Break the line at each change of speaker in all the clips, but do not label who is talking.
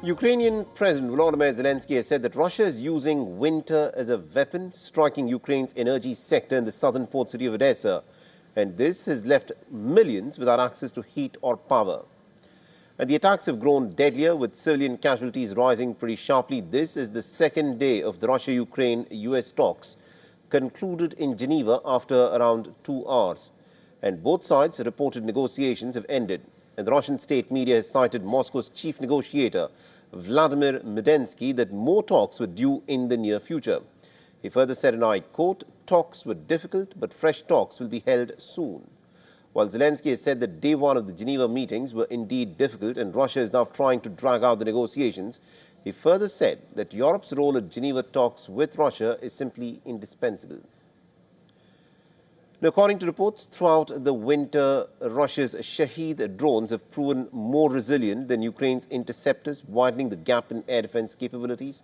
Ukrainian President Volodymyr Zelensky has said that Russia is using winter as a weapon, striking Ukraine's energy sector in the southern port city of Odessa. And this has left millions without access to heat or power. And the attacks have grown deadlier, with civilian casualties rising pretty sharply. This is the second day of the Russia-Ukraine-US talks, concluded in Geneva after around 2 hours. And both sides reported negotiations have ended. And the Russian state media has cited Moscow's chief negotiator, Vladimir Medensky, that more talks were due in the near future. He further said, and I quote, "Talks were difficult, but fresh talks will be held soon." While Zelensky has said that day one of the Geneva meetings were indeed difficult and Russia is now trying to drag out the negotiations, he further said that Europe's role at Geneva talks with Russia is simply indispensable. Now, according to reports, throughout the winter, Russia's Shahed drones have proven more resilient than Ukraine's interceptors, widening the gap in air defense capabilities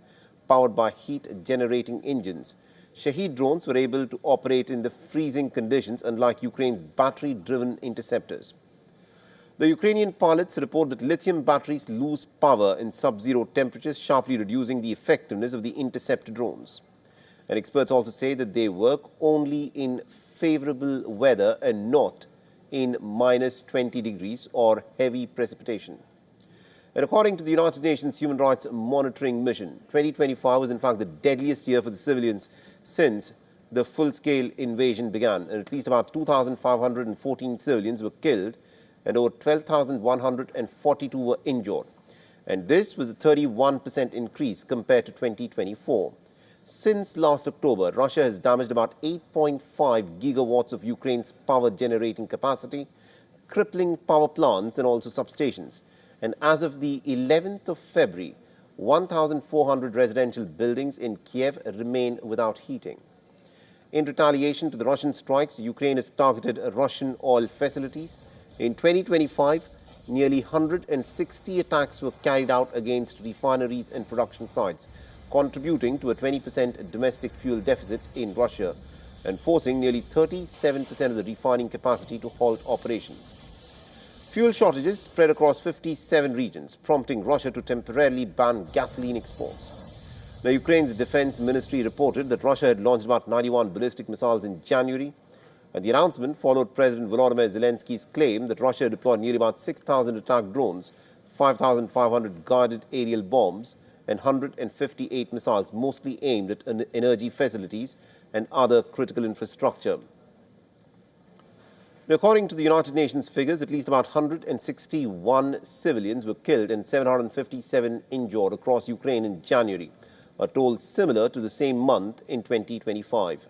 powered by heat-generating engines. Shahed drones were able to operate in the freezing conditions, unlike Ukraine's battery-driven interceptors. The Ukrainian pilots report that lithium batteries lose power in sub-zero temperatures, sharply reducing the effectiveness of the interceptor drones. And experts also say that they work only in favorable weather and not in minus 20 degrees or heavy precipitation. And according to the United Nations Human Rights Monitoring Mission, 2025 was in fact the deadliest year for the civilians since the full-scale invasion began. And at least about 2,514 civilians were killed and over 12,142 were injured. And this was a 31% increase compared to 2024. Since last October, Russia has damaged about 8.5 gigawatts of Ukraine's power generating capacity, crippling power plants and also substations. And as of the 11th of February, 1,400 residential buildings in Kiev remain without heating. In retaliation to the Russian strikes, Ukraine has targeted Russian oil facilities. In 2025, nearly 160 attacks were carried out against refineries and production sites, contributing to a 20% domestic fuel deficit in Russia and forcing nearly 37% of the refining capacity to halt operations. Fuel shortages spread across 57 regions, prompting Russia to temporarily ban gasoline exports. Now, Ukraine's defense ministry reported that Russia had launched about 91 ballistic missiles in January, and the announcement followed President Volodymyr Zelensky's claim that Russia had deployed nearly about 6,000 attack drones, 5,500 guided aerial bombs, and 158 missiles, mostly aimed at energy facilities and other critical infrastructure. Now, according to the United Nations figures, at least about 161 civilians were killed and 757 injured across Ukraine in January, a toll similar to the same month in 2025.